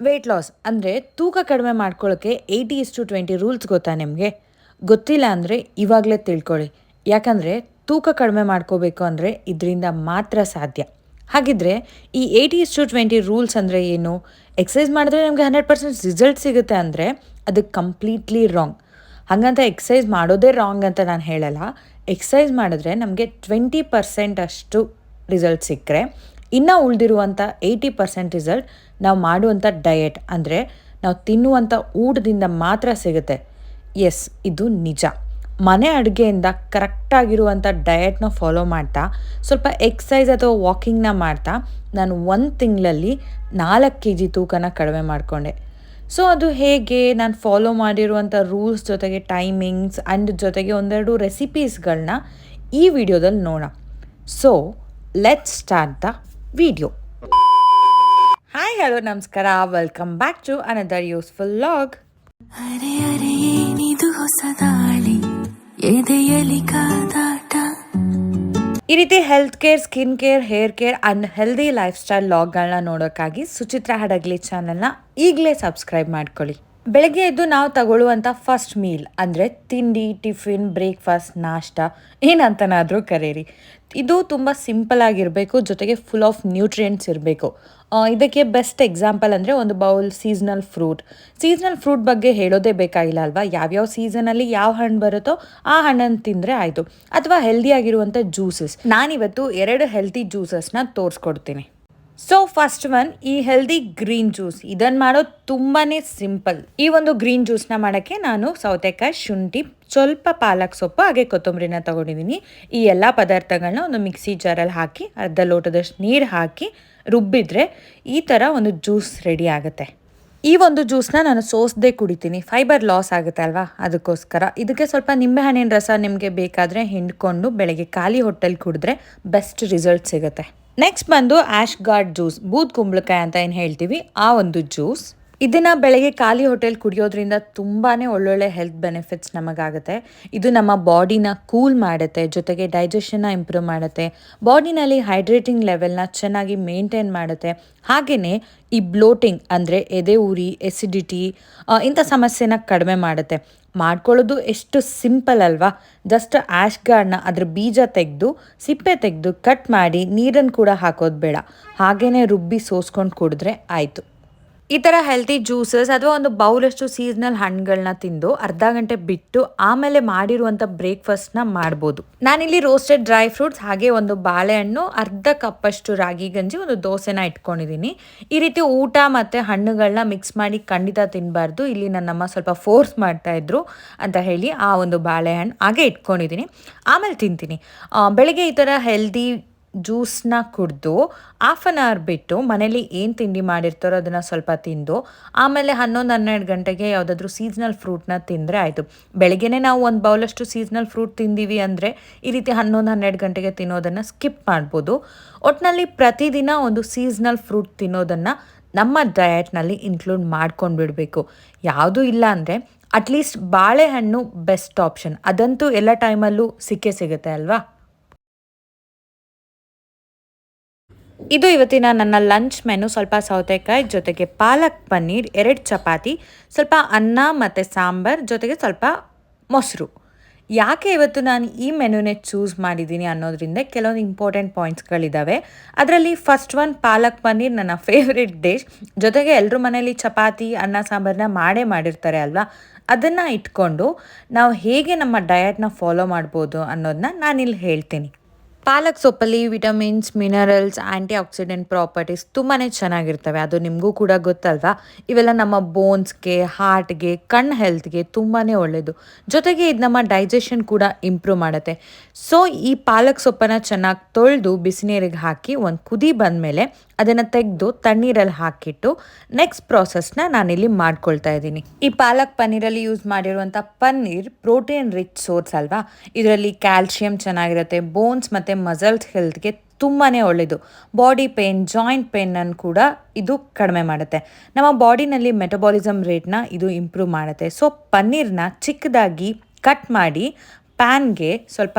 Weight loss ಅಂದರೆ ತೂಕ ಕಡಿಮೆ ಮಾಡ್ಕೊಳ್ಳೋಕ್ಕೆ 80:20 ರೂಲ್ಸ್ ಗೊತ್ತಾ ನಿಮಗೆ? ಗೊತ್ತಿಲ್ಲ ಅಂದರೆ ಇವಾಗಲೇ ತಿಳ್ಕೊಳ್ಳಿ. ಯಾಕಂದರೆ ತೂಕ ಕಡಿಮೆ ಮಾಡ್ಕೋಬೇಕು ಅಂದರೆ ಇದರಿಂದ ಮಾತ್ರ ಸಾಧ್ಯ. ಹಾಗಿದ್ರೆ ಈ 80:20 ರೂಲ್ಸ್ ಅಂದರೆ ಏನು? ಎಕ್ಸಸೈಸ್ ಮಾಡಿದ್ರೆ ನಮಗೆ 100% ರಿಸಲ್ಟ್ ಸಿಗುತ್ತೆ ಅಂದರೆ ಅದು ಕಂಪ್ಲೀಟ್ಲಿ ರಾಂಗ್. ಹಾಗಂತ ಎಕ್ಸಸೈಸ್ ಮಾಡೋದೇ ರಾಂಗ್ ಅಂತ ನಾನು ಹೇಳಲ್ಲ. ಎಕ್ಸಸೈಸ್ ಮಾಡಿದ್ರೆ ನಮಗೆ 20% ಅಷ್ಟು ರಿಸಲ್ಟ್ ಸಿಕ್ಕರೆ ಇನ್ನು ಉಳಿದಿರುವಂಥ 80% ರಿಸಲ್ಟ್ ನಾವು ಮಾಡುವಂಥ ಡಯಟ್ ಅಂದರೆ ನಾವು ತಿನ್ನುವಂಥ ಊಟದಿಂದ ಮಾತ್ರ ಸಿಗುತ್ತೆ. ಎಸ್, ಇದು ನಿಜ. ಮನೆ ಅಡುಗೆಯಿಂದ ಕರೆಕ್ಟಾಗಿರುವಂಥ ಡಯಟ್ನ ಫಾಲೋ ಮಾಡ್ತಾ ಸ್ವಲ್ಪ ಎಕ್ಸಸೈಸ್ ಅಥವಾ ವಾಕಿಂಗ್ನ ಮಾಡ್ತಾ ನಾನು 1 ತಿಂಗಳಲ್ಲಿ 4 kg ತೂಕನ ಕಡಿಮೆ ಮಾಡಿಕೊಂಡೆ. ಸೊ ಅದು ಹೇಗೆ? ನಾನು ಫಾಲೋ ಮಾಡಿರುವಂಥ ರೂಲ್ಸ್ ಜೊತೆಗೆ ಟೈಮಿಂಗ್ಸ್ ಆ್ಯಂಡ್ ಜೊತೆಗೆ ಒಂದೆರಡು ರೆಸಿಪೀಸ್ಗಳನ್ನ ಈ ವಿಡಿಯೋದಲ್ಲಿ ನೋಡೋಣ. So let's start the video. Hi, hello, ನಮಸ್ಕಾರ, welcome back to another useful vlog. ಅರೆ ಅರೆ ಏನಿದು ಹೊಸ ದಾಳಿ, ಎದೆಯಲಿ ಕಾದಾಟ. ಈ ರೀತಿ health care, skin care, hair care and healthy lifestyle ವ್ಲಾಗ್ಗಳನ್ನ ನೋಡೋಕ್ಕಾಗಿ ಸುಚಿತ್ರಾ ಹಡಗ್ಲಿ ಚಾನಲ್ನ ಈಗಲೇ ಸಬ್ಸ್ಕ್ರೈಬ್ ಮಾಡ್ಕೊಳ್ಳಿ. ಬೆಳಗ್ಗೆ ಎದ್ದು ನಾವು ತಗೊಳ್ಳುವಂಥ ಫಸ್ಟ್ ಮೀಲ್ ಅಂದರೆ ತಿಂಡಿ, ಟಿಫಿನ್, ಬ್ರೇಕ್ಫಾಸ್ಟ್, ನಾಷ್ಟ ಏನಂತನಾದರೂ ಕರೀರಿ. ಇದು ತುಂಬ ಸಿಂಪಲ್ ಆಗಿರಬೇಕು, ಜೊತೆಗೆ ಫುಲ್ ಆಫ್ ನ್ಯೂಟ್ರಿಯೆಂಟ್ಸ್ ಇರಬೇಕು. ಇದಕ್ಕೆ ಬೆಸ್ಟ್ ಎಕ್ಸಾಂಪಲ್ ಅಂದರೆ ಒಂದು ಬೌಲ್ ಸೀಸನಲ್ ಫ್ರೂಟ್ ಬಗ್ಗೆ ಹೇಳೋದೇ ಬೇಕಾಗಿಲ್ಲ ಅಲ್ವಾ? ಯಾವ್ಯಾವ ಸೀಸನಲ್ಲಿ ಯಾವ ಹಣ್ಣು ಬರುತ್ತೋ ಆ ಹಣ್ಣನ್ನು ತಿಂದರೆ ಆಯಿತು. ಅಥವಾ ಹೆಲ್ದಿಯಾಗಿರುವಂಥ ಜ್ಯೂಸಸ್. ನಾನಿವತ್ತು 2 ಹೆಲ್ದಿ ಜ್ಯೂಸಸ್ನ ತೋರಿಸ್ಕೊಡ್ತೀನಿ. ಸೊ ಫಸ್ಟ್ ಒನ್, ಈ ಹೆಲ್ದಿ ಗ್ರೀನ್ ಜ್ಯೂಸ್. ಇದನ್ನು ಮಾಡೋದು ತುಂಬಾ ಸಿಂಪಲ್. ಈ ಒಂದು ಗ್ರೀನ್ ಜ್ಯೂಸ್ನ ಮಾಡೋಕ್ಕೆ ನಾನು ಸೌತೆಕಾಯಿ, ಶುಂಠಿ, ಸ್ವಲ್ಪ ಪಾಲಕ್ ಸೊಪ್ಪು ಹಾಗೆ ಕೊತ್ತಂಬರಿನ ತೊಗೊಂಡಿದ್ದೀನಿ. ಈ ಎಲ್ಲ ಪದಾರ್ಥಗಳನ್ನ ಒಂದು ಮಿಕ್ಸಿ ಜಾರಲ್ಲಿ ಹಾಕಿ ಅರ್ಧ ಲೋಟದಷ್ಟು ನೀರು ಹಾಕಿ ರುಬ್ಬಿದ್ರೆ ಈ ಥರ ಒಂದು ಜ್ಯೂಸ್ ರೆಡಿ ಆಗುತ್ತೆ. ಈ ಒಂದು ಜ್ಯೂಸ್ನ ನಾನು ಸೋಸದೆ ಕುಡಿತೀನಿ. ಫೈಬರ್ ಲಾಸ್ ಆಗುತ್ತೆ ಅಲ್ವಾ, ಅದಕ್ಕೋಸ್ಕರ. ಇದಕ್ಕೆ ಸ್ವಲ್ಪ ನಿಂಬೆಹಣ್ಣಿನ ರಸ ನಿಮಗೆ ಬೇಕಾದರೆ ಹಿಂಡ್ಕೊಂಡು ಬೆಳಗ್ಗೆ ಖಾಲಿ ಹೊಟ್ಟೆಲಿ ಕುಡಿದ್ರೆ ಬೆಸ್ಟ್ ರಿಸಲ್ಟ್ ಸಿಗುತ್ತೆ. ನೆಕ್ಸ್ಟ್ ಬಂದು ಆ್ಯಶ್ ಗಾರ್ಡ್ ಜ್ಯೂಸ್, ಬೂದ್ ಕುಂಬಳಕಾಯಿ ಅಂತ ಏನು ಹೇಳ್ತೀವಿ, ಆ ಒಂದು ಜ್ಯೂಸ್. ಇದನ್ನು ಬೆಳಗ್ಗೆ ಖಾಲಿ ಹೊಟ್ಟೆಲ್ ಕುಡಿಯೋದ್ರಿಂದ ತುಂಬಾ ಒಳ್ಳೊಳ್ಳೆ ಹೆಲ್ತ್ ಬೆನಿಫಿಟ್ಸ್ ನಮಗಾಗುತ್ತೆ. ಇದು ನಮ್ಮ ಬಾಡಿನ ಕೂಲ್ ಮಾಡುತ್ತೆ, ಜೊತೆಗೆ ಡೈಜೆಷನ್ನ ಇಂಪ್ರೂವ್ ಮಾಡುತ್ತೆ, ಬಾಡಿನಲ್ಲಿ ಹೈಡ್ರೇಟಿಂಗ್ ಲೆವೆಲ್ನ ಚೆನ್ನಾಗಿ ಮೇಂಟೈನ್ ಮಾಡುತ್ತೆ. ಹಾಗೆಯೇ ಈ ಬ್ಲೋಟಿಂಗ್ ಅಂದರೆ ಎದೆ ಉರಿ, ಎಸಿಡಿಟಿ ಇಂಥ ಸಮಸ್ಯೆನ ಕಡಿಮೆ ಮಾಡುತ್ತೆ. ಮಾಡ್ಕೊಳ್ಳೋದು ಎಷ್ಟು ಸಿಂಪಲ್ ಅಲ್ವಾ? ಜಸ್ಟ್ ಆ್ಯಶ್ ಗಾರ್ಡ್ನ ಅದ್ರ ಬೀಜ ತೆಗೆದು, ಸಿಪ್ಪೆ ತೆಗೆದು ಕಟ್ ಮಾಡಿ ನೀರನ್ನು ಕೂಡ ಹಾಕೋದು ಬೇಡ, ಹಾಗೇ ರುಬ್ಬಿ ಸೋಸ್ಕೊಂಡು ಕುಡಿದ್ರೆ ಆಯಿತು. ಈ ಥರ ಹೆಲ್ತಿ ಜ್ಯೂಸಸ್ ಅಥವಾ ಒಂದು ಬೌಲಷ್ಟು ಸೀಸನಲ್ ಹಣ್ಣುಗಳನ್ನ ತಿಂದು ಅರ್ಧ ಗಂಟೆ ಬಿಟ್ಟು ಆಮೇಲೆ ಮಾಡಿರುವಂಥ ಬ್ರೇಕ್ಫಾಸ್ಟ್ನ ಮಾಡ್ಬೋದು. ನಾನಿಲ್ಲಿ ರೋಸ್ಟೆಡ್ ಡ್ರೈ ಫ್ರೂಟ್ಸ್ ಹಾಗೆ ಒಂದು ಬಾಳೆಹಣ್ಣು, ಅರ್ಧ ಕಪ್ಪಷ್ಟು ರಾಗಿ ಗಂಜಿ, ಒಂದು ದೋಸೆನ ಇಟ್ಕೊಂಡಿದ್ದೀನಿ. ಈ ರೀತಿ ಊಟ ಮತ್ತು ಹಣ್ಣುಗಳನ್ನ ಮಿಕ್ಸ್ ಮಾಡಿ ಖಂಡಿತ ತಿನ್ನಬಾರ್ದು. ಇಲ್ಲಿ ನನ್ನಮ್ಮ ಸ್ವಲ್ಪ ಫೋರ್ಸ್ ಮಾಡ್ತಾಯಿದ್ರು ಅಂತ ಹೇಳಿ ಆ ಒಂದು ಬಾಳೆಹಣ್ಣು ಹಾಗೆ ಇಟ್ಕೊಂಡಿದ್ದೀನಿ, ಆಮೇಲೆ ತಿಂತೀನಿ. ಬೆಳಗ್ಗೆ ಈ ಥರ ಹೆಲ್ದಿ ಜ್ಯೂಸನ್ನ ಕುಡಿದು 1/2 hour ಬಿಟ್ಟು ಮನೇಲಿ ಏನು ತಿಂಡಿ ಮಾಡಿರ್ತಾರೋ ಅದನ್ನು ಸ್ವಲ್ಪ ತಿಂದು ಆಮೇಲೆ 11-12 ಗಂಟೆಗೆ ಯಾವುದಾದ್ರೂ ಸೀಸನಲ್ ಫ್ರೂಟ್ನ ತಿಂದರೆ ಆಯಿತು. ಬೆಳಗ್ಗೆನೇ ನಾವು ಒಂದು ಬೌಲಷ್ಟು ಸೀಸನಲ್ ಫ್ರೂಟ್ ತಿಂದೀವಿ ಅಂದರೆ ಈ ರೀತಿ 11-12 ಗಂಟೆಗೆ ತಿನ್ನೋದನ್ನು ಸ್ಕಿಪ್ ಮಾಡ್ಬೋದು. ಒಟ್ಟಿನಲ್ಲಿ ಪ್ರತಿದಿನ ಒಂದು ಸೀಸನಲ್ ಫ್ರೂಟ್ ತಿನ್ನೋದನ್ನು ನಮ್ಮ ಡಯಟ್ನಲ್ಲಿ ಇನ್ಕ್ಲೂಡ್ ಮಾಡ್ಕೊಂಡು ಬಿಡಬೇಕು. ಯಾವುದೂ ಇಲ್ಲ ಅಂದರೆ ಅಟ್ಲೀಸ್ಟ್ ಬಾಳೆಹಣ್ಣು ಬೆಸ್ಟ್ ಆಪ್ಷನ್. ಅದಂತೂ ಎಲ್ಲ ಟೈಮಲ್ಲೂ ಸಿಗುತ್ತೆ ಅಲ್ವಾ? ಇದು ಇವತ್ತಿನ ನನ್ನ ಲಂಚ್ ಮೆನು. ಸ್ವಲ್ಪ ಸೌತೆಕಾಯಿ ಜೊತೆಗೆ ಪಾಲಕ್ ಪನ್ನೀರ್, 2 ಚಪಾತಿ, ಸ್ವಲ್ಪ ಅನ್ನ ಮತ್ತು ಸಾಂಬಾರ್, ಜೊತೆಗೆ ಸ್ವಲ್ಪ ಮೊಸರು. ಯಾಕೆ ಇವತ್ತು ನಾನು ಈ ಮೆನುನೇ ಚೂಸ್ ಮಾಡಿದ್ದೀನಿ ಅನ್ನೋದ್ರಿಂದ ಕೆಲವೊಂದು ಇಂಪಾರ್ಟೆಂಟ್ ಪಾಯಿಂಟ್ಸ್ಗಳಿದ್ದಾವೆ. ಅದರಲ್ಲಿ ಫಸ್ಟ್ ಒನ್, ಪಾಲಕ್ ಪನ್ನೀರ್ ನನ್ನ ಫೇವ್ರೆಟ್ ಡಿಶ್. ಜೊತೆಗೆ ಎಲ್ಲರೂ ಮನೇಲಿ ಚಪಾತಿ, ಅನ್ನ ಸಾಂಬಾರನ್ನ ಮಾಡಿರ್ತಾರೆ ಅಲ್ವಾ? ಅದನ್ನು ಇಟ್ಕೊಂಡು ನಾವು ಹೇಗೆ ನಮ್ಮ ಡಯಟ್ನ ಫಾಲೋ ಮಾಡ್ಬೋದು ಅನ್ನೋದನ್ನ ನಾನಿಲ್ಲಿ ಹೇಳ್ತೀನಿ. ಪಾಲಕ್ ಸೊಪ್ಪಲ್ಲಿ ವಿಟಮಿನ್ಸ್, ಮಿನರಲ್ಸ್, ಆ್ಯಂಟಿ ಆಕ್ಸಿಡೆಂಟ್ ಪ್ರಾಪರ್ಟೀಸ್ ತುಂಬಾ ಚೆನ್ನಾಗಿರ್ತವೆ. ಅದು ನಿಮಗೂ ಕೂಡ ಗೊತ್ತಲ್ವಾ? ಇವೆಲ್ಲ ನಮ್ಮ ಬೋನ್ಸ್ಗೆ, ಹಾರ್ಟ್ಗೆ, ಕಣ್ಣು ಹೆಲ್ತ್ಗೆ ತುಂಬಾ ಒಳ್ಳೆಯದು. ಜೊತೆಗೆ ಇದು ನಮ್ಮ ಡೈಜೆಷನ್ ಕೂಡ ಇಂಪ್ರೂವ್ ಮಾಡುತ್ತೆ. ಸೊ ಈ ಪಾಲಕ್ ಸೊಪ್ಪನ್ನು ಚೆನ್ನಾಗಿ ತೊಳೆದು ಬಿಸಿನೀರಿಗೆ ಹಾಕಿ ಒಂದು ಕುದಿ ಬಂದಮೇಲೆ ಅದನ್ನು ತೆಗೆದು ತಣ್ಣೀರಲ್ಲಿ ಹಾಕಿಟ್ಟು ನೆಕ್ಸ್ಟ್ ಪ್ರಾಸೆಸ್ನ ನಾನಿಲ್ಲಿ ಮಾಡ್ಕೊಳ್ತಾ ಇದ್ದೀನಿ. ಈ ಪಾಲಕ್ ಪನ್ನೀರಲ್ಲಿ ಯೂಸ್ ಮಾಡಿರುವಂಥ ಪನ್ನೀರ್ ಪ್ರೋಟೀನ್ ರಿಚ್ ಸೋರ್ಸ್ ಅಲ್ವಾ? ಇದರಲ್ಲಿ ಕ್ಯಾಲ್ಶಿಯಂ ಚೆನ್ನಾಗಿರುತ್ತೆ, ಬೋನ್ಸ್ ಮತ್ತು ಮಸಲ್ಸ್ ಹೆಲ್ತ್ಗೆ ತುಂಬಾ ಒಳ್ಳೆಯದು. ಬಾಡಿ ಪೇನ್, ಜಾಯಿಂಟ್ ಪೇನನ್ನು ಕೂಡ ಇದು ಕಡಿಮೆ ಮಾಡುತ್ತೆ. ನಮ್ಮ ಬಾಡಿನಲ್ಲಿ ಮೆಟಬಾಲಿಸಮ್ ರೇಟ್ನ ಇದು ಇಂಪ್ರೂವ್ ಮಾಡುತ್ತೆ. ಸೊ ಪನ್ನೀರ್ನ ಚಿಕ್ಕದಾಗಿ ಕಟ್ ಮಾಡಿ ಪ್ಯಾನ್ಗೆ ಸ್ವಲ್ಪ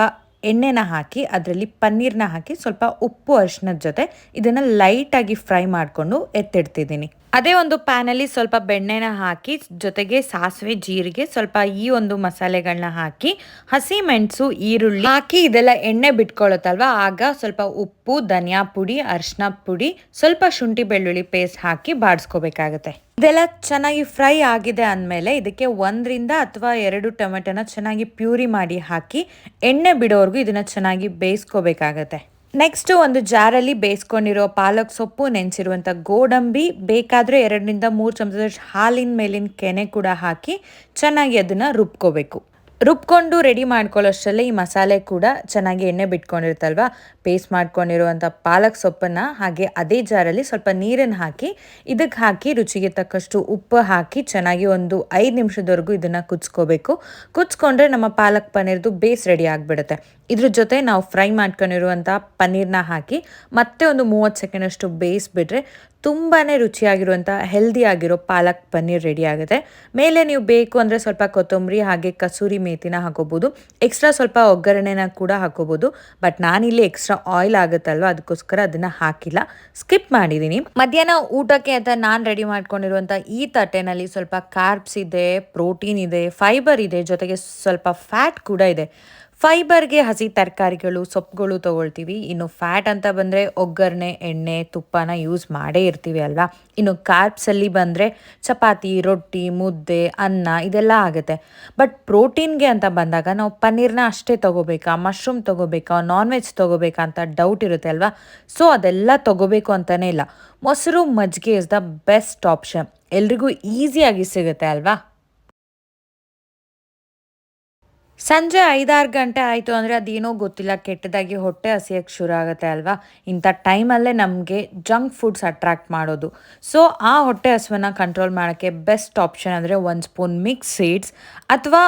ಎಣ್ಣೆನ ಹಾಕಿ ಅದರಲ್ಲಿ ಪನ್ನೀರ್ನ ಹಾಕಿ ಸ್ವಲ್ಪ ಉಪ್ಪು ಅರಿಶಿನದ ಜೊತೆ ಇದನ್ನು ಲೈಟಾಗಿ ಫ್ರೈ ಮಾಡಿಕೊಂಡು ಎತ್ತಿಡ್ತಿದ್ದೀನಿ. ಅದೇ ಒಂದು ಪ್ಯಾನಲ್ಲಿ ಸ್ವಲ್ಪ ಬೆಣ್ಣೆನ ಹಾಕಿ ಜೊತೆಗೆ ಸಾಸಿವೆ ಜೀರಿಗೆ ಸ್ವಲ್ಪ ಈ ಒಂದು ಮಸಾಲೆಗಳನ್ನ ಹಾಕಿ ಹಸಿಮೆಣಸು ಈರುಳ್ಳಿ ಹಾಕಿ ಇದೆಲ್ಲ ಎಣ್ಣೆ ಬಿಟ್ಕೊಳ್ಳುತ್ತಲ್ವ, ಆಗ ಸ್ವಲ್ಪ ಉಪ್ಪು, ಧನಿಯಾ ಪುಡಿ, ಅರಿಶಿನ ಪುಡಿ, ಸ್ವಲ್ಪ ಶುಂಠಿ ಬೆಳ್ಳುಳ್ಳಿ ಪೇಸ್ಟ್ ಹಾಕಿ ಬಾಡಿಸ್ಕೋಬೇಕಾಗತ್ತೆ. ಇದೆಲ್ಲ ಚೆನ್ನಾಗಿ ಫ್ರೈ ಆಗಿದೆ ಅಂದಮೇಲೆ ಇದಕ್ಕೆ 1 ಅಥವಾ 2 ಟೊಮೆಟೊನ ಚೆನ್ನಾಗಿ ಪ್ಯೂರಿ ಮಾಡಿ ಹಾಕಿ ಎಣ್ಣೆ ಬಿಡೋವರೆಗೂ ಇದನ್ನ ಚೆನ್ನಾಗಿ ಬೇಯಿಸ್ಕೋಬೇಕಾಗತ್ತೆ. ನೆಕ್ಸ್ಟ್ ಒಂದು ಜಾರಲ್ಲಿ ಬೇಯಿಸ್ಕೊಂಡಿರೋ ಪಾಲಕ್ ಸೊಪ್ಪು, ನೆನೆಸಿರುವಂಥ ಗೋಡಂಬಿ, ಬೇಕಾದರೆ 2-3 ಚಮಚದಷ್ಟು ಹಾಲಿನ ಮೇಲಿನ ಕೆನೆ ಕೂಡ ಹಾಕಿ ಚೆನ್ನಾಗಿ ಅದನ್ನು ರುಬ್ಕೋಬೇಕು. ರುಬ್ಕೊಂಡು ರೆಡಿ ಮಾಡ್ಕೊಳ್ಳೋಷ್ಟರಲ್ಲೇ ಈ ಮಸಾಲೆ ಕೂಡ ಚೆನ್ನಾಗಿ ಎಣ್ಣೆ ಬಿಟ್ಕೊಂಡಿರ್ತಲ್ವ, ಪೇಸ್ಟ್ ಮಾಡ್ಕೊಂಡಿರುವಂಥ ಪಾಲಕ್ ಸೊಪ್ಪನ್ನು ಹಾಗೆ ಅದೇ ಜಾರಲ್ಲಿ ಸ್ವಲ್ಪ ನೀರನ್ನು ಹಾಕಿ ಇದಕ್ಕೆ ಹಾಕಿ ರುಚಿಗೆ ತಕ್ಕಷ್ಟು ಉಪ್ಪು ಹಾಕಿ ಚೆನ್ನಾಗಿ ಒಂದು 5 ನಿಮಿಷದವರೆಗೂ ಇದನ್ನು ಕುದಿಸ್ಕೋಬೇಕು. ಕುದಿಸ್ಕೊಂಡ್ರೆ ನಮ್ಮ ಪಾಲಕ್ ಪನ್ನೀರ್ದು ಬೇಸ್ ರೆಡಿ ಆಗಿಬಿಡುತ್ತೆ. ಇದ್ರ ಜೊತೆ ನಾವು ಫ್ರೈ ಮಾಡ್ಕೊಂಡಿರುವಂಥ ಪನ್ನೀರ್ನ ಹಾಕಿ ಮತ್ತೆ ಒಂದು 30 ಸೆಕೆಂಡಷ್ಟು ಬೇಯಿಸ್ಬಿಟ್ರೆ ತುಂಬಾ ರುಚಿಯಾಗಿರುವಂಥ ಹೆಲ್ದಿ ಆಗಿರೋ ಪಾಲಕ್ ಪನ್ನೀರ್ ರೆಡಿ ಆಗುತ್ತೆ. ಮೇಲೆ ನೀವು ಬೇಕು ಅಂದರೆ ಸ್ವಲ್ಪ ಕೊತ್ತಂಬರಿ ಹಾಗೆ ಕಸೂರಿ ಮೇಥಿನ ಹಾಕೋಬೋದು. ಎಕ್ಸ್ಟ್ರಾ ಸ್ವಲ್ಪ ಒಗ್ಗರಣೆನ ಕೂಡ ಹಾಕೋಬೋದು. ಬಟ್ ನಾನಿಲ್ಲಿ ಎಕ್ಸ್ಟ್ರಾ ಆಯಿಲ್ ಆಗುತ್ತಲ್ವ, ಅದಕ್ಕೋಸ್ಕರ ಅದನ್ನು ಹಾಕಿಲ್ಲ, ಸ್ಕಿಪ್ ಮಾಡಿದ್ದೀನಿ. ಮಧ್ಯಾಹ್ನ ಊಟಕ್ಕೆ ಅಂತ ನಾನು ರೆಡಿ ಮಾಡ್ಕೊಂಡಿರುವಂಥ ಈ ತಟ್ಟೆನಲ್ಲಿ ಸ್ವಲ್ಪ ಕಾರ್ಬ್ಸ್ ಇದೆ, ಪ್ರೋಟೀನ್ ಇದೆ, ಫೈಬರ್ ಇದೆ, ಜೊತೆಗೆ ಸ್ವಲ್ಪ ಫ್ಯಾಟ್ ಕೂಡ ಇದೆ. ಫೈಬರ್ಗೆ ಹಸಿ ತರಕಾರಿಗಳು, ಸೊಪ್ಪುಗಳು ತೊಗೊಳ್ತೀವಿ. ಇನ್ನು ಫ್ಯಾಟ್ ಅಂತ ಬಂದರೆ ಒಗ್ಗರಣೆ, ಎಣ್ಣೆ, ತುಪ್ಪನ ಯೂಸ್ ಮಾಡೇ ಇರ್ತೀವಿ ಅಲ್ವಾ. ಇನ್ನು ಕಾರ್ಬ್ಸಲ್ಲಿ ಬಂದರೆ ಚಪಾತಿ, ರೊಟ್ಟಿ, ಮುದ್ದೆ, ಅನ್ನ ಇದೆಲ್ಲ ಆಗುತ್ತೆ. ಬಟ್ ಪ್ರೋಟೀನ್ಗೆ ಅಂತ ಬಂದಾಗ ನಾವು ಪನ್ನೀರ್ನ ಅಷ್ಟೇ ತೊಗೋಬೇಕಾ, ಮಶ್ರೂಮ್ ತೊಗೋಬೇಕಾ, ನಾನ್ ವೆಜ್ ತೊಗೋಬೇಕಾ ಅಂತ ಡೌಟ್ ಇರುತ್ತೆ ಅಲ್ವಾ. ಸೊ ಅದೆಲ್ಲ ತೊಗೋಬೇಕು ಅಂತಲೇ ಇಲ್ಲ. ಮೊಸರು, ಮಜ್ಜಿಗೆ ಇಸ್ ದ ಬೆಸ್ಟ್ ಆಪ್ಷನ್. ಎಲ್ರಿಗೂ ಈಸಿಯಾಗಿ ಸಿಗುತ್ತೆ ಅಲ್ವಾ. ಸಂಜೆ 5-6 ಗಂಟೆ ಆಯಿತು ಅಂದರೆ ಅದೇನೋ ಗೊತ್ತಿಲ್ಲ, ಕೆಟ್ಟದಾಗಿ ಹೊಟ್ಟೆ ಹಸಿಯೋಕ್ಕೆ ಶುರು ಆಗುತ್ತೆ ಅಲ್ವಾ. ಇಂಥ ಟೈಮಲ್ಲೇ ನಮಗೆ ಜಂಕ್ ಫುಡ್ಸ್ ಅಟ್ರಾಕ್ಟ್ ಮಾಡೋದು. ಸೊ ಆ ಹೊಟ್ಟೆ ಹಸುವನ್ನು ಕಂಟ್ರೋಲ್ ಮಾಡೋಕ್ಕೆ ಬೆಸ್ಟ್ ಆಪ್ಷನ್ ಅಂದರೆ 1 ಸ್ಪೂನ್ ಮಿಕ್ಸ್ ಸೀಡ್ಸ್ ಅಥವಾ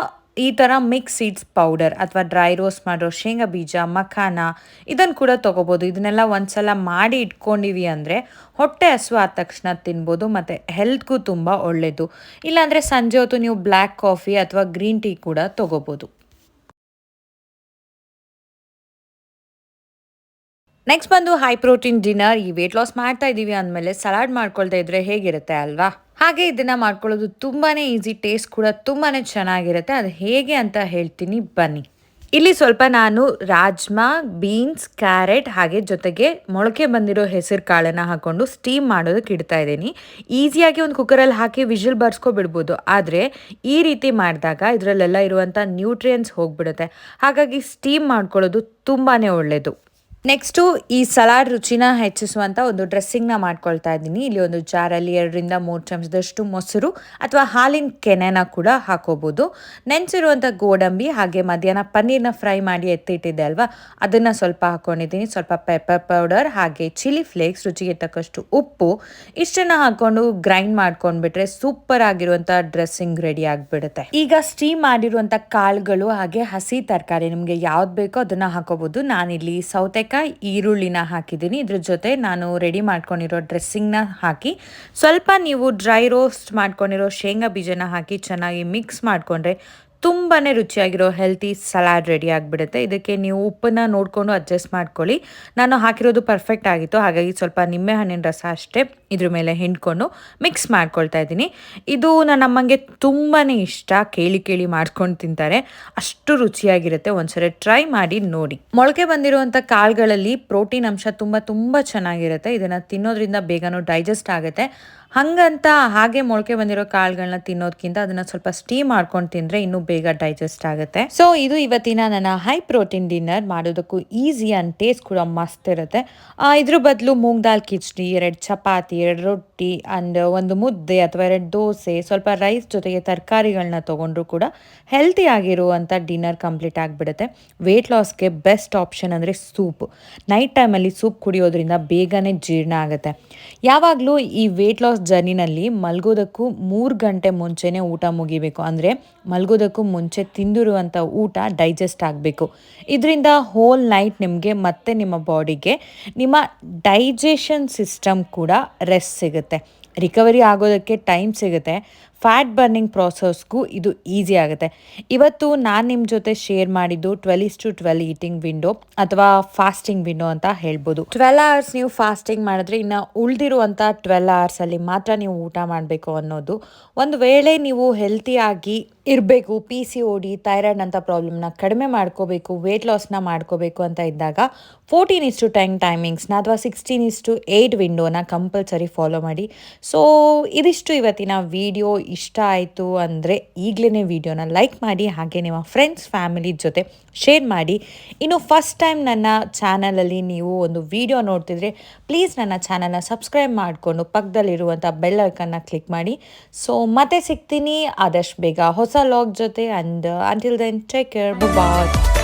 ಈ ಥರ ಮಿಕ್ಸ್ ಸೀಡ್ಸ್ ಪೌಡರ್ ಅಥವಾ ಡ್ರೈ ರೋಸ್ಟ್ ಮಾಡಿರೋ ಶೇಂಗಾ ಬೀಜ, ಮಖಾನ ಇದನ್ನು ಕೂಡ ತೊಗೋಬೋದು. ಇದನ್ನೆಲ್ಲ ಒಂದ್ಸಲ ಮಾಡಿ ಇಟ್ಕೊಂಡಿವಿ ಅಂದರೆ ಹೊಟ್ಟೆ ಹಸುವು ಆದ ತಕ್ಷಣ ತಿನ್ಬೋದು ಮತ್ತು ಹೆಲ್ತ್ಗೂ ತುಂಬ ಒಳ್ಳೆಯದು. ಇಲ್ಲಾಂದರೆ ಸಂಜೆ ಹೊತ್ತು ನೀವು ಬ್ಲ್ಯಾಕ್ ಕಾಫಿ ಅಥವಾ ಗ್ರೀನ್ ಟೀ ಕೂಡ ತೊಗೋಬೋದು. ನೆಕ್ಸ್ಟ್ ಬಂದು ಹೈ ಪ್ರೋಟೀನ್ ಡಿನ್ನರ್. ಈ ವೇಟ್ ಲಾಸ್ ಮಾಡ್ತಾ ಇದ್ದೀವಿ ಅಂದಮೇಲೆ ಸಲಾಡ್ ಮಾಡ್ಕೊಳ್ತಾ ಇದ್ರೆ ಹೇಗಿರುತ್ತೆ ಅಲ್ವಾ. ಹಾಗೆ ಇದನ್ನು ಮಾಡ್ಕೊಳ್ಳೋದು ತುಂಬಾ ಈಸಿ, ಟೇಸ್ಟ್ ಕೂಡ ತುಂಬಾ ಚೆನ್ನಾಗಿರುತ್ತೆ. ಅದು ಹೇಗೆ ಅಂತ ಹೇಳ್ತೀನಿ ಬನ್ನಿ. ಇಲ್ಲಿ ಸ್ವಲ್ಪ ನಾನು ರಾಜ್ಮಾ, ಬೀನ್ಸ್, ಕ್ಯಾರೆಟ್ ಹಾಗೆ ಜೊತೆಗೆ ಮೊಳಕೆ ಬಂದಿರೋ ಹೆಸರು ಕಾಳನ್ನು ಹಾಕ್ಕೊಂಡು ಸ್ಟೀಮ್ ಮಾಡೋದಕ್ಕೆ ಇಡ್ತಾ ಇದ್ದೀನಿ. ಈಸಿಯಾಗಿ ಒಂದು ಕುಕ್ಕರಲ್ಲಿ ಹಾಕಿ ವಿಷಲ್ ಬರ್ಸ್ಕೊಬಿಡ್ಬೋದು. ಆದರೆ ಈ ರೀತಿ ಮಾಡಿದಾಗ ಇದರಲ್ಲೆಲ್ಲ ಇರುವಂಥ ನ್ಯೂಟ್ರಿಯೆಂಟ್ಸ್ ಹೋಗ್ಬಿಡುತ್ತೆ. ಹಾಗಾಗಿ ಸ್ಟೀಮ್ ಮಾಡ್ಕೊಳ್ಳೋದು ತುಂಬಾ ಒಳ್ಳೆಯದು. ನೆಕ್ಸ್ಟು ಈ ಸಲಾಡ್ ರುಚಿನ ಹೆಚ್ಚಿಸುವಂಥ ಒಂದು ಡ್ರೆಸ್ಸಿಂಗ್ನ ಮಾಡ್ಕೊಳ್ತಾ ಇದ್ದೀನಿ. ಇಲ್ಲಿ ಒಂದು ಜಾರಲ್ಲಿ 2-3 ಚಮಚದಷ್ಟು ಮೊಸರು ಅಥವಾ ಹಾಲಿನ ಕೆನೆನ ಕೂಡ ಹಾಕೋಬೋದು. ನೆನೆಸಿರುವಂಥ ಗೋಡಂಬಿ ಹಾಗೆ ಮಧ್ಯಾಹ್ನ ಪನ್ನೀರ್ನ ಫ್ರೈ ಮಾಡಿ ಎತ್ತಿಟ್ಟಿದ್ದೆ ಅಲ್ವಾ, ಅದನ್ನು ಸ್ವಲ್ಪ ಹಾಕ್ಕೊಂಡಿದ್ದೀನಿ. ಸ್ವಲ್ಪ ಪೆಪ್ಪರ್ ಪೌಡರ್ ಹಾಗೆ ಚಿಲ್ಲಿ ಫ್ಲೇಕ್ಸ್, ರುಚಿಗೆ ತಕ್ಕಷ್ಟು ಉಪ್ಪು, ಇಷ್ಟನ್ನು ಹಾಕ್ಕೊಂಡು ಗ್ರೈಂಡ್ ಮಾಡ್ಕೊಂಡ್ಬಿಟ್ರೆ ಸೂಪರ್ ಆಗಿರುವಂಥ ಡ್ರೆಸ್ಸಿಂಗ್ ರೆಡಿ ಆಗಿಬಿಡುತ್ತೆ. ಈಗ ಸ್ಟೀಮ್ ಮಾಡಿರುವಂಥ ಕಾಳುಗಳು ಹಾಗೆ ಹಸಿ ತರಕಾರಿ ನಿಮಗೆ ಯಾವ್ದು ಬೇಕೋ ಅದನ್ನು ಹಾಕೋಬೋದು. ನಾನಿಲ್ಲಿ ಸೌತೆಕಾಯಿ, ಈರುಳ್ಳಿನ ಹಾಕಿದ್ದೀನಿ. ಇದ್ರ ಜೊತೆ ನಾನು ರೆಡಿ ಮಾಡ್ಕೊಂಡಿರೋ ಡ್ರೆಸ್ಸಿಂಗ್ನ ಹಾಕಿ ಸ್ವಲ್ಪ ನೀವು ಡ್ರೈ ರೋಸ್ಟ್ ಮಾಡ್ಕೊಂಡಿರೋ ಶೇಂಗಾ ಬೀಜನ ಹಾಕಿ ಚೆನ್ನಾಗಿ ಮಿಕ್ಸ್ ಮಾಡಿಕೊಂಡ್ರೆ ತುಂಬಾ ರುಚಿಯಾಗಿರೋ ಹೆಲ್ತಿ ಸಲಾಡ್ ರೆಡಿ ಆಗಿಬಿಡುತ್ತೆ. ಇದಕ್ಕೆ ನೀವು ಉಪ್ಪನ್ನು ನೋಡಿಕೊಂಡು ಅಡ್ಜಸ್ಟ್ ಮಾಡ್ಕೊಳ್ಳಿ. ನಾನು ಹಾಕಿರೋದು ಪರ್ಫೆಕ್ಟ್ ಆಗಿತ್ತು, ಹಾಗಾಗಿ ಸ್ವಲ್ಪ ನಿಂಬೆಹಣ್ಣಿನ ರಸ ಅಷ್ಟೇ ಇದ್ರ ಮೇಲೆ ಹಿಂಡ್ಕೊಂಡು ಮಿಕ್ಸ್ ಮಾಡ್ಕೊಳ್ತಾ ಇದ್ದೀನಿ. ಇದು ನನ್ನ ಅಮ್ಮಂಗೆ ತುಂಬಾ ಇಷ್ಟ, ಕೇಳಿ ಮಾಡ್ಕೊಂಡು ತಿಂತಾರೆ, ಅಷ್ಟು ರುಚಿಯಾಗಿರುತ್ತೆ. ಒಂದ್ಸರಿ ಟ್ರೈ ಮಾಡಿ ನೋಡಿ. ಮೊಳಕೆ ಬಂದಿರುವಂಥ ಕಾಳುಗಳಲ್ಲಿ ಪ್ರೋಟೀನ್ ಅಂಶ ತುಂಬ ಚೆನ್ನಾಗಿರುತ್ತೆ. ಇದನ್ನು ತಿನ್ನೋದ್ರಿಂದ ಬೇಗನೂ ಡೈಜೆಸ್ಟ್ ಆಗುತ್ತೆ. ಹಂಗಂತ ಹಾಗೆ ಮೊಳಕೆ ಬಂದಿರೋ ಕಾಳುಗಳನ್ನ ತಿನ್ನೋದಕ್ಕಿಂತ ಅದನ್ನು ಸ್ವಲ್ಪ ಸ್ಟೀಮ್ ಮಾಡ್ಕೊಂಡು ತಿಂದರೆ ಇನ್ನೂ ಬೇಗ ಡೈಜೆಸ್ಟ್ ಆಗುತ್ತೆ. ಸೊ ಇದು ಇವತ್ತಿನ ನನ್ನ ಹೈ ಪ್ರೋಟೀನ್ ಡಿನ್ನರ್. ಮಾಡೋದಕ್ಕೂ ಈಸಿ ಆ್ಯಂಡ್ ಟೇಸ್ಟ್ ಕೂಡ ಮಸ್ತ್ ಇರುತ್ತೆ. ಇದ್ರ ಬದಲು ಮೂಂಗ್ ದಾಲ್ ಕಿಚಡಿ, 2 ಚಪಾತಿ, 2 ರೊಟ್ಟಿ ಆ್ಯಂಡ್ 1 ಮುದ್ದೆ ಅಥವಾ 2 ದೋಸೆ, ಸ್ವಲ್ಪ ರೈಸ್ ಜೊತೆಗೆ ತರಕಾರಿಗಳನ್ನ ತೊಗೊಂಡ್ರು ಕೂಡ ಹೆಲ್ತಿ ಆಗಿರುವಂಥ ಡಿನ್ನರ್ ಕಂಪ್ಲೀಟ್ ಆಗಿಬಿಡುತ್ತೆ. ವೇಟ್ ಲಾಸ್ಗೆ ಬೆಸ್ಟ್ ಆಪ್ಷನ್ ಅಂದರೆ ಸೂಪ್. ನೈಟ್ ಟೈಮಲ್ಲಿ ಸೂಪ್ ಕುಡಿಯೋದ್ರಿಂದ ಬೇಗನೆ ಜೀರ್ಣ ಆಗುತ್ತೆ. ಯಾವಾಗಲೂ ಈ ವೇಟ್ ಲಾಸ್ ಜರ್ನಿನಲ್ಲಿ ಮಲ್ಗೋದಕ್ಕೂ 3 ಗಂಟೆ ಮುಂಚೆನೇ ಊಟ ಮುಗಿಬೇಕು. ಅಂದರೆ ಮಲ್ಗೋದಕ್ಕೂ ಮುಂಚೆ ತಿಂದಿರುವಂಥ ಊಟ ಡೈಜೆಸ್ಟ್ ಆಗಬೇಕು. ಇದರಿಂದ ಹೋಲ್ ನೈಟ್ ನಿಮಗೆ ಮತ್ತು ನಿಮ್ಮ ಬಾಡಿಗೆ, ನಿಮ್ಮ ಡೈಜೆಷನ್ ಸಿಸ್ಟಮ್ ಕೂಡ ರೆಸ್ಟ್ ಸಿಗುತ್ತೆ, ರಿಕವರಿ ಆಗೋದಕ್ಕೆ ಟೈಮ್ ಸಿಗುತ್ತೆ. ಫ್ಯಾಟ್ ಬರ್ನಿಂಗ್ ಪ್ರಾಸೆಸ್ಗೂ ಇದು ಈಸಿ ಆಗುತ್ತೆ. ಇವತ್ತು ನಾನು ನಿಮ್ಮ ಜೊತೆ ಶೇರ್ ಮಾಡಿದ್ದು 12:12 ಈಟಿಂಗ್ ವಿಂಡೋ ಅಥವಾ ಫಾಸ್ಟಿಂಗ್ ವಿಂಡೋ ಅಂತ ಹೇಳ್ಬೋದು. 12 ಅವರ್ಸ್ ನೀವು ಫಾಸ್ಟಿಂಗ್ ಮಾಡಿದ್ರೆ ಇನ್ನು ಉಳಿದಿರುವಂಥ 12 ಅವರ್ಸಲ್ಲಿ ಮಾತ್ರ ನೀವು ಊಟ ಮಾಡಬೇಕು ಅನ್ನೋದು. ಒಂದು ವೇಳೆ ನೀವು ಹೆಲ್ತಿಯಾಗಿ ಇರಬೇಕು, PCOD, ಥೈರಾಯ್ಡ್ ಅಂತ ಪ್ರಾಬ್ಲಮ್ನ ಕಡಿಮೆ ಮಾಡ್ಕೋಬೇಕು, ವೇಟ್ ಲಾಸ್ನ ಮಾಡ್ಕೋಬೇಕು ಅಂತ ಇದ್ದಾಗ 14:10 ಟೈಮಿಂಗ್ಸ್ನ ಅಥವಾ 16:8 ವಿಂಡೋನ ಕಂಪಲ್ಸರಿ ಫಾಲೋ ಮಾಡಿ. ಸೊ ಇದಿಷ್ಟು ಇವತ್ತಿನ ವಿಡಿಯೋ. ಇಷ್ಟ ಆಯಿತು ಅಂದರೆ ಈಗಲೇ ವಿಡಿಯೋನ ಲೈಕ್ ಮಾಡಿ, ಹಾಗೆ ನಿಮ್ಮ ಫ್ರೆಂಡ್ಸ್ ಫ್ಯಾಮಿಲಿ ಜೊತೆ ಶೇರ್ ಮಾಡಿ. ಇನ್ನು ಫಸ್ಟ್ ಟೈಮ್ ನನ್ನ ಚಾನಲಲ್ಲಿ ನೀವು ಒಂದು ವಿಡಿಯೋ ನೋಡ್ತಿದ್ರೆ ಪ್ಲೀಸ್ ನನ್ನ ಚಾನಲ್ನ ಸಬ್ಸ್ಕ್ರೈಬ್ ಮಾಡಿಕೊಂಡು ಪಕ್ಕದಲ್ಲಿರುವಂಥ ಬೆಲ್ ಐಕನ್ನ ಕ್ಲಿಕ್ ಮಾಡಿ. ಸೊ ಮತ್ತೆ ಸಿಗ್ತೀನಿ ಆದಷ್ಟು ಬೇಗ ಹೊಸ ಲಾಗ್ ಜೊತೆ. And until then take care, bye.